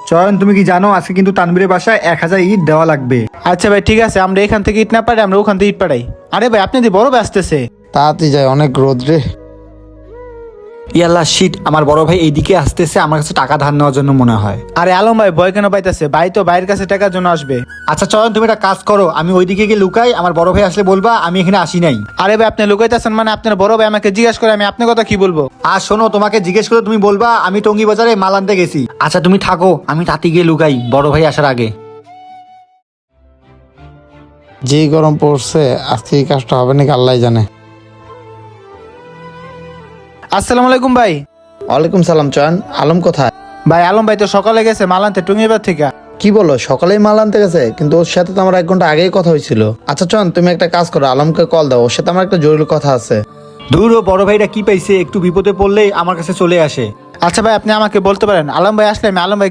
চয়ন, তুমি কি জানো আজকে কিন্তু তানবীরের বাসায় 1000 ইট দেওয়া লাগবে। আচ্ছা ভাই ঠিক আছে, আমরা এখান থেকে ইট না পারি, আমরা ওখান থেকে ইট পাঠাই। আরে ভাই আপনি দি বড় ভাই আসতেছে। তাড়াতাড়ি যায়, অনেক রোদ রে। ইয়াল্লা শিট, আমার বড় ভাই এইদিকে আসতেছে আমার কাছে টাকা ধার নেওয়ার জন্য মনে হয়। আরে আলম ভাই ভয় কেন পাইতেছে? ভাই তো ভাইয়ের কাছে টাকার জন্য আসবে। আচ্ছা চয়ন, তুমি একটা কাজ করো, আমি ওইদিকে গিয়ে লুকাই, আমার বড় ভাই আসলে বলবা আমি এখানে আসি নাই। আরে ভাই আপনি লুকাইতেছেন মানে? আপনার বড় ভাই আমাকে জিজ্ঞাসা করে আমি আপনার কথা কি বলবো? আর শোনো, তোমাকে জিজ্ঞেস করে তুমি বলবা আমি টঙ্গী বাজারে মাল আনতে গেছি। আচ্ছা তুমি থাকো, আমি তাতে গিয়ে লুকাই বড় ভাই আসার আগে। যেই গরম পড়ছে, আজকে এই কাজটা হবে নাকি আল্লাহ জানে। আসসালামু আলাইকুম ভাই। ওয়ালাইকুম সালাম। চয়ন, আলম কোথায়? ভাই আলম ভাই তো সকালে গেছে মাল আনতে টুঙ্গিবার থেকে। কি বলো, সকালেই মাল আনতে গেছে? কিন্তু ওর সাথে তো আমার 1 ঘন্টা আগেই কথা হয়েছিল। আচ্ছা চয়ন, তুমি একটা কাজ করো, আলমকে কল দাও, ওর সাথে আমার একটা জরুরি কথা আছে। দূর, ও বড় ভাইটা কি পাইছে, একটু বিপদে পড়লেই আমার কাছে চলে আসে। আচ্ছা ভাই আপনি আমাকে বলতে পারেন, আলম ভাই আসলে আমি আলম ভাই